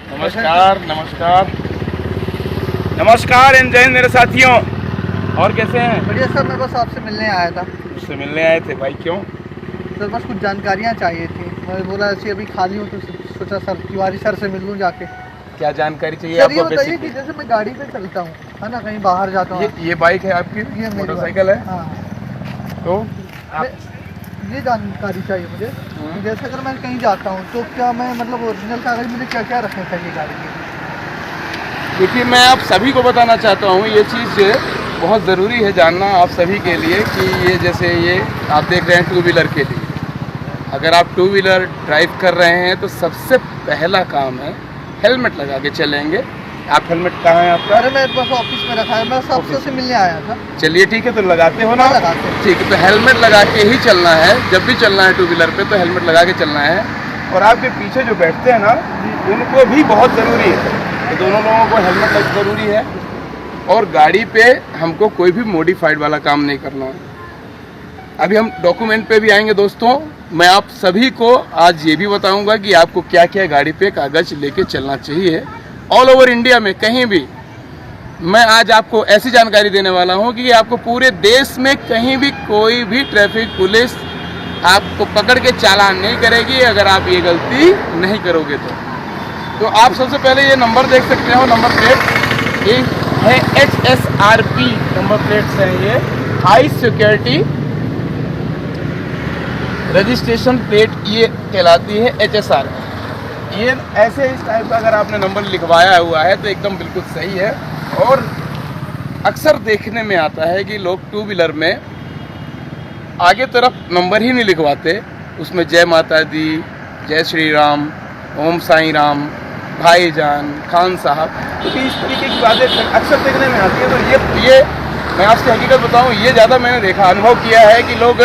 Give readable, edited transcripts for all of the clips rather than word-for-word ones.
नमस्कार नमस्कार नमस्कार एंड जय हिंद मेरे साथियों। और कैसे हैं? बढ़िया सर, मैं बस आपसे मिलने आया था। उससे मिलने आए थे भाई? क्यों सर बस कुछ जानकारियाँ चाहिए थी। मैं बोला ऐसे अभी खाली हूँ तो सोचा सर तिवारी सर से मिल लूँ जाके। क्या जानकारी चाहिए सर आपको? ये बताइए कि जैसे मैं गाड़ी पे चलता हूँ है ना, कहीं बाहर जाता हूँ। ये बाइक है आपकी? ये मोटरसाइकिल है? हाँ। तो ये जानकारी चाहिए मुझे कि जैसे अगर मैं कहीं जाता हूँ तो क्या मैं मतलब ओरिजिनल कागज मुझे क्या क्या रखना चाहिए गाड़ी के? देखिए, मैं आप सभी को बताना चाहता हूँ, ये चीज़ बहुत ज़रूरी है जानना आप सभी के लिए कि ये जैसे ये आप देख रहे हैं टू व्हीलर के लिए, अगर आप टू व्हीलर ड्राइव कर रहे हैं तो सबसे पहला काम है हेलमेट लगा के चलेंगे। आप हेलमेट कहाँ है आपका? अरे मैं बस ऑफिस में रखा है, मैं सबसे से मिलने आया था। चलिए ठीक है, तो लगाते हो ना? लगाते हैं। ठीक है, तो हेलमेट लगा के ही चलना है। जब भी चलना है टू व्हीलर पे तो हेलमेट लगा के चलना है। और आपके पीछे जो बैठते हैं ना, उनको भी बहुत ज़रूरी है कि दोनों लोगों को हेलमेट लग ज़रूरी है। और गाड़ी पे हमको कोई भी मॉडिफाइड वाला काम नहीं करना है। अभी हम डॉक्यूमेंट पे भी आएंगे दोस्तों। मैं आप सभी को आज ये भी बताऊंगा कि आपको क्या क्या गाड़ी पे कागज़ लेके चलना चाहिए ऑल ओवर इंडिया में कहीं भी। मैं आज आपको ऐसी जानकारी देने वाला हूं कि आपको पूरे देश में कहीं भी कोई भी ट्रैफिक पुलिस आपको पकड़ के चालान नहीं करेगी अगर आप ये गलती नहीं करोगे तो आप सबसे पहले ये नंबर देख सकते हो, नंबर प्लेट ये है HSRP नंबर प्लेट्स हैं। ये हाई सिक्योरिटी रजिस्ट्रेशन प्लेट ये कहलाती है HSR। ये ऐसे इस टाइप का अगर आपने नंबर लिखवाया हुआ है तो एकदम बिल्कुल सही है। और अक्सर देखने में आता है कि लोग टू व्हीलर में आगे तरफ नंबर ही नहीं लिखवाते, उसमें जय माता दी, जय श्री राम, ओम साईं राम, भाईजान, खान साहब, क्योंकि इस तरीके की बातें अक्सर देखने में आती है। तो ये मैं आपसे हकीकत बताऊं, ये ज़्यादा मैंने देखा, अनुभव किया है कि लोग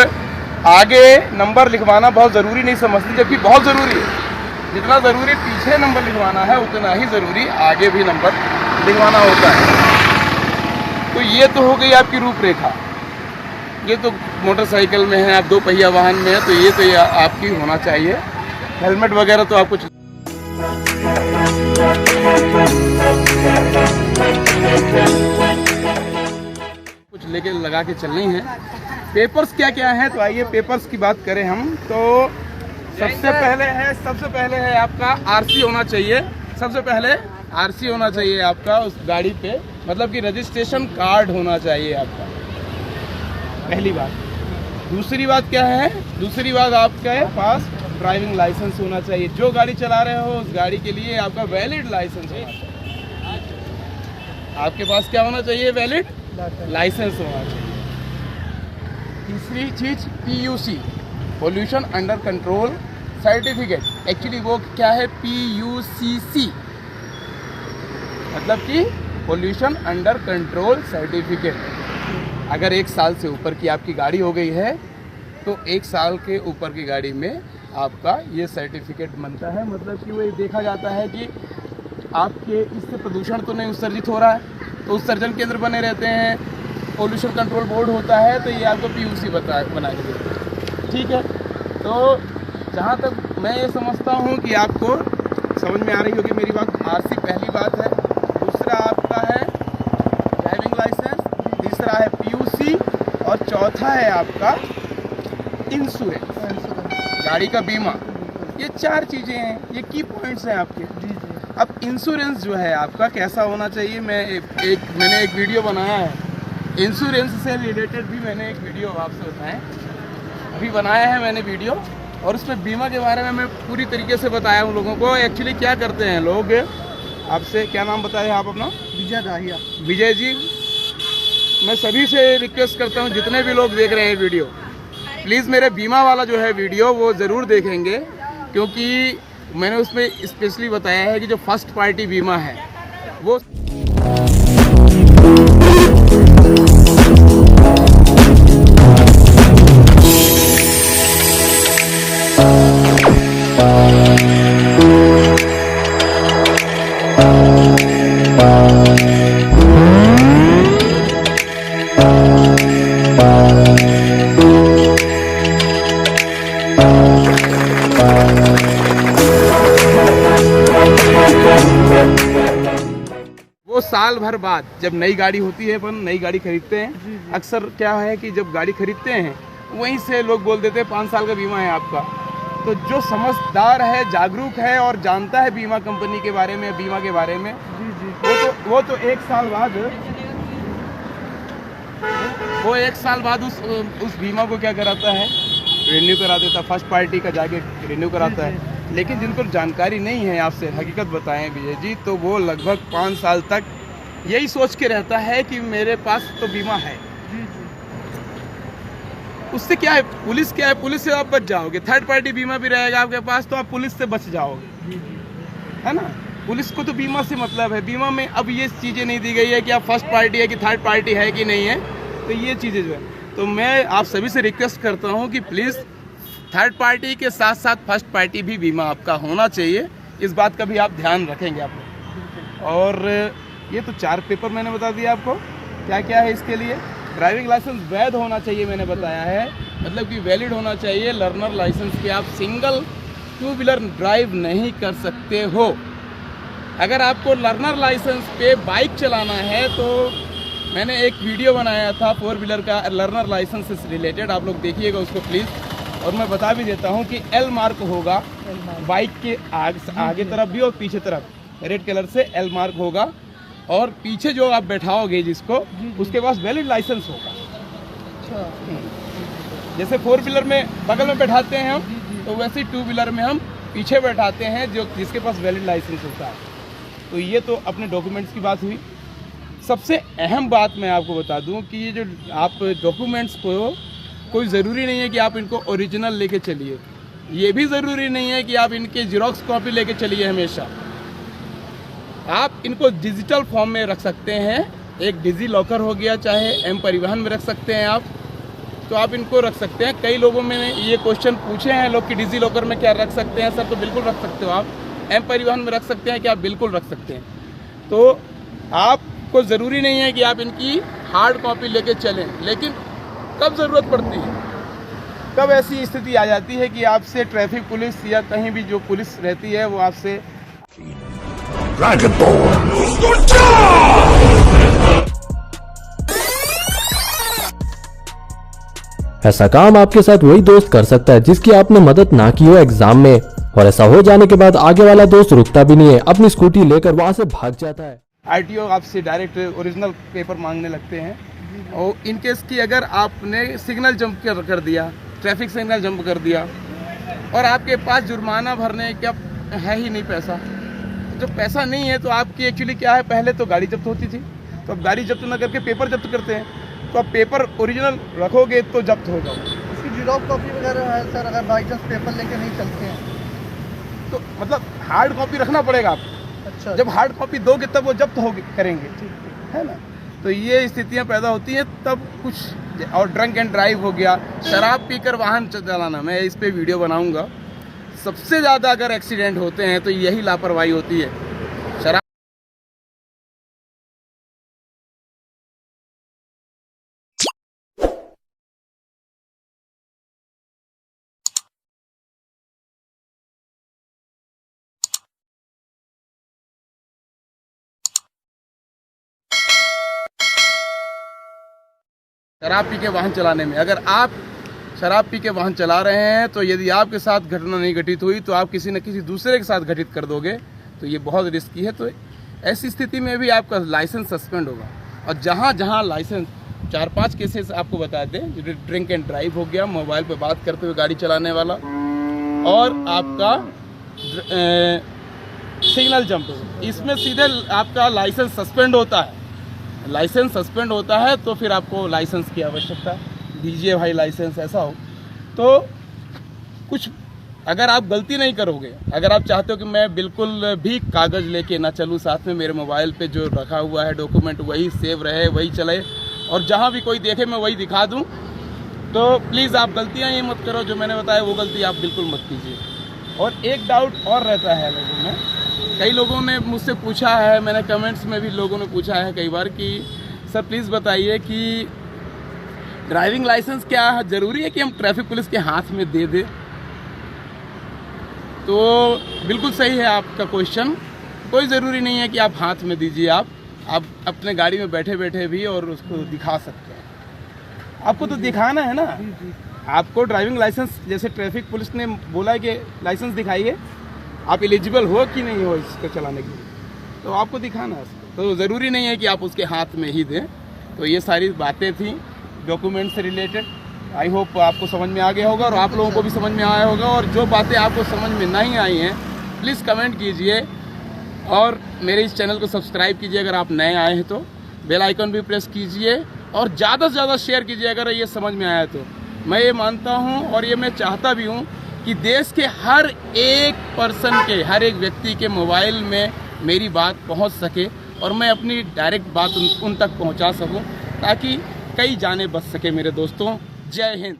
आगे नंबर लिखवाना बहुत ज़रूरी नहीं समझते, जबकि बहुत ज़रूरी है। जितना ज़रूरी पीछे नंबर लिखवाना है उतना ही ज़रूरी आगे भी नंबर लिखवाना होता है। तो ये तो हो गई आपकी रूपरेखा। ये तो मोटरसाइकिल में है, आप दो पहिया वाहन में है तो ये आपकी होना चाहिए। हेलमेट वगैरह तो आप कुछ लेके लगा के चलनी है। पेपर्स क्या क्या है तो आइए पेपर्स की बात करें हम तो सबसे पहले है आपका आरसी होना चाहिए। सबसे पहले आरसी होना चाहिए आपका उस गाड़ी पे, मतलब कि रजिस्ट्रेशन कार्ड होना चाहिए आपका, पहली बात। दूसरी बात क्या है? दूसरी बात आपके पास ड्राइविंग लाइसेंस होना चाहिए। जो गाड़ी चला रहे हो उस गाड़ी के लिए आपका वैलिड लाइसेंस होना चाहिए। आपके पास क्या होना चाहिए? वैलिड लाइसेंस होना चाहिए। तीसरी चीज PUC, pollution under control certificate. Actually वो क्या है? PUCC, मतलब कि पोल्यूशन अंडर कंट्रोल सर्टिफिकेट। अगर 1 साल से ऊपर की आपकी गाड़ी हो गई है तो 1 साल के ऊपर की गाड़ी में आपका ये सर्टिफिकेट बनता है। मतलब कि वो देखा जाता है कि आपके इससे प्रदूषण तो नहीं उत्सर्जित हो रहा है, तो उत्सर्जन केंद्र बने रहते हैं, पोल्यूशन कंट्रोल बोर्ड होता है, तो ये आपको PUC बना के देता है। ठीक है, तो जहाँ तक मैं ये समझता हूँ कि आपको समझ में आ रही होगी मेरी बात। आरसी पहली बात है, दूसरा आपका है ड्राइविंग लाइसेंस, तीसरा है PUC और चौथा है आपका इंश्योरेंस, गाड़ी का बीमा। ये 4 चीज़ें हैं, ये की पॉइंट्स हैं आपके। अब इंश्योरेंस जो है आपका कैसा होना चाहिए, मैंने एक वीडियो बनाया है इंश्योरेंस से रिलेटेड भी, मैंने एक वीडियो आपसे बताएं अभी बनाया है मैंने वीडियो, और उसमें बीमा के बारे में मैं पूरी तरीके से बताया हूँ लोगों को। एक्चुअली क्या करते हैं लोग, आपसे क्या नाम बताए आप अपना? विजय दाहिया। विजय जी, मैं सभी से रिक्वेस्ट करता हूँ जितने भी लोग देख रहे हैं वीडियो, प्लीज़ मेरे बीमा वाला जो है वीडियो वो ज़रूर देखेंगे, क्योंकि मैंने उसमें स्पेशली बताया है कि जो फर्स्ट पार्टी बीमा है वो साल भर बाद जब नई गाड़ी होती है, अपन नई गाड़ी खरीदते हैं, जी। अक्सर क्या है कि जब गाड़ी खरीदते हैं वहीं से लोग बोल देते हैं 5 साल का बीमा है आपका। तो जो समझदार है, जागरूक है और जानता है बीमा कंपनी के बारे में, बीमा के बारे में, जी। वो तो 1 साल बाद वो 1 साल बाद उस बीमा को क्या कराता है, रिन्यू करा देता, फर्स्ट पार्टी का जाके रिन्यू कराता है। लेकिन जिनको जानकारी नहीं है, आपसे हकीकत बताएं विजय जी, तो वो लगभग 5 साल तक यही सोच के रहता है कि मेरे पास तो बीमा है। उससे क्या है, पुलिस क्या है, पुलिस से आप बच जाओगे। थर्ड पार्टी बीमा भी रहेगा आपके पास तो आप पुलिस से बच जाओगे, है ना। पुलिस को तो बीमा से मतलब है। बीमा में अब ये चीज़ें नहीं दी गई है कि आप फर्स्ट पार्टी है कि थर्ड पार्टी है कि नहीं है, तो ये चीज़ें जो है, तो मैं आप सभी से रिक्वेस्ट करता हूँ कि प्लीज़ थर्ड पार्टी के साथ साथ फर्स्ट पार्टी भी बीमा आपका होना चाहिए। इस बात का भी आप ध्यान रखेंगे आप लोग। और ये तो 4 पेपर मैंने बता दिया आपको, क्या क्या है इसके लिए। ड्राइविंग लाइसेंस वैध होना चाहिए, मैंने बताया है, मतलब कि वैलिड होना चाहिए। लर्नर लाइसेंस पे आप सिंगल 2 व्हीलर ड्राइव नहीं कर सकते हो। अगर आपको लर्नर लाइसेंस पे बाइक चलाना है तो मैंने एक वीडियो बनाया था 4 व्हीलर का लर्नर लाइसेंस से रिलेटेड, आप लोग देखिएगा उसको प्लीज़। और मैं बता भी देता हूँ कि L मार्क होगा बाइक के आगे तरफ भी और पीछे तरफ, रेड कलर से L मार्क होगा। और पीछे जो आप बैठाओगे जिसको, उसके पास वैलिड लाइसेंस होगा। जैसे 4 व्हीलर में बगल में बैठाते हैं हम, तो वैसे ही 2 व्हीलर में हम पीछे बैठाते हैं जो जिसके पास वैलिड लाइसेंस होता है। तो ये तो अपने डॉक्यूमेंट्स की बात हुई। सबसे अहम बात मैं आपको बता दूं कि ये जो आप डॉक्यूमेंट्स को, कोई ज़रूरी नहीं है कि आप इनको ओरिजिनल लेके चलिए, ये भी ज़रूरी नहीं है कि आप इनके ज़ेरॉक्स कॉपी लेके चलिए। हमेशा आप इनको डिजिटल फॉर्म में रख सकते हैं। एक डिजी लॉकर हो गया, चाहे एम परिवहन में रख सकते हैं आप, तो आप इनको रख सकते हैं। कई लोगों में ये क्वेश्चन पूछे हैं लोग कि डिजी लॉकर में क्या रख सकते हैं सर, तो बिल्कुल रख सकते हो आप। एम परिवहन में रख सकते हैं, क्या आप बिल्कुल रख सकते हैं। तो आपको ज़रूरी नहीं है कि आप इनकी हार्ड कॉपी लेके चलें। लेकिन कब ज़रूरत पड़ती है, कब ऐसी स्थिति आ जाती है कि आपसे ट्रैफिक पुलिस या कहीं भी जो पुलिस रहती है वो आपसे ऐसा काम आपके साथ वही दोस्त कर सकता है जिसकी आपने मदद ना की हो एग्जाम में, और ऐसा हो जाने के बाद आगे वाला दोस्त रुकता भी नहीं है, अपनी स्कूटी लेकर वहां से भाग जाता है। आरटीओ आपसे डायरेक्ट ओरिजिनल पेपर मांगने लगते हैं। और इन केस की अगर आपने सिग्नल जंप कर दिया, ट्रैफिक सिग्नल जंप कर दिया और आपके पास जुर्माना भरने का है ही नहीं पैसा, जो पैसा नहीं है तो आपकी एक्चुअली क्या है, पहले तो गाड़ी जब्त होती थी, तो अब गाड़ी जब्त न करके पेपर जब्त करते हैं। तो अब पेपर ओरिजिनल रखोगे तो जब्त हो जाओगे। इसकी जीरोक्स कॉपी वगैरह है सर, अगर बाई चांस पेपर लेके नहीं चलते हैं तो मतलब हार्ड कॉपी रखना पड़ेगा आपको। अच्छा, जब हार्ड कॉपी दोगे तब वो जब्त हो करेंगे, है ना। तो ये स्थितियां पैदा होती हैं तब कुछ। और ड्रंक एंड ड्राइव हो गया, शराब पीकर वाहन चलाना, मैं इस पे वीडियो बनाऊंगा। सबसे ज़्यादा अगर एक्सीडेंट होते हैं तो यही लापरवाही होती है, शराब। शराब पी के वाहन चलाने में, अगर आप शराब पी के वाहन चला रहे हैं तो यदि आपके साथ घटना नहीं घटित हुई तो आप किसी न किसी दूसरे के साथ घटित कर दोगे, तो ये बहुत रिस्की है। तो ऐसी स्थिति में भी आपका लाइसेंस सस्पेंड होगा। और जहाँ जहाँ लाइसेंस, 4-5 केसेस आपको बता दें, ड्रिंक एंड ड्राइव हो गया, मोबाइल पे बात करते हुए गाड़ी चलाने वाला, और आपका सिग्नल जंप, इसमें सीधे आपका लाइसेंस सस्पेंड होता है। लाइसेंस सस्पेंड होता है तो फिर आपको लाइसेंस की आवश्यकता, दीजिए भाई लाइसेंस, ऐसा हो। तो कुछ अगर आप गलती नहीं करोगे, अगर आप चाहते हो कि मैं बिल्कुल भी कागज़ लेके ना चलूँ साथ में, मेरे मोबाइल पे जो रखा हुआ है डॉक्यूमेंट वही सेव रहे, वही चले, और जहाँ भी कोई देखे मैं वही दिखा दूँ, तो प्लीज़ आप गलतियाँ ये मत करो जो मैंने बताया, वो गलती आप बिल्कुल मत कीजिए। और एक डाउट और रहता है लोगों में, कई लोगों ने मुझसे पूछा है, मैंने कमेंट्स में भी लोगों ने पूछा है कई बार कि सर प्लीज़ बताइए कि ड्राइविंग लाइसेंस क्या ज़रूरी है कि हम ट्रैफिक पुलिस के हाथ में दे दें। तो बिल्कुल सही है आपका क्वेश्चन, कोई ज़रूरी नहीं है कि आप हाथ में दीजिए। आप आप अपने गाड़ी में बैठे बैठे भी और उसको दिखा सकते हैं। आपको तो दिखाना है ना, जी जी आपको ड्राइविंग लाइसेंस, जैसे ट्रैफिक पुलिस ने बोला है कि लाइसेंस दिखाइए, आप एलिजिबल हो कि नहीं हो इसको चलाने के लिए, तो आपको दिखाना है उसको। तो ज़रूरी नहीं है कि आप उसके हाथ में ही दें। तो ये सारी बातें थी डॉक्यूमेंट से रिलेटेड। आई होप आपको समझ में आ गया होगा और आप लोगों को भी समझ में आया होगा। और जो बातें आपको समझ में नहीं आई हैं प्लीज़ कमेंट कीजिए और मेरे इस चैनल को सब्सक्राइब कीजिए अगर आप नए आए हैं तो। बेल आइकन भी प्रेस कीजिए और ज़्यादा से ज़्यादा शेयर कीजिए अगर ये समझ में आया तो। मैं ये मानता हूँ और ये मैं चाहता भी हूँ कि देश के हर एक पर्सन के, हर एक व्यक्ति के मोबाइल में मेरी बात पहुँच सके और मैं अपनी डायरेक्ट बात उन तक पहुँचा सकूँ, ताकि कई जानें बच सके मेरे दोस्तों। जय हिंद।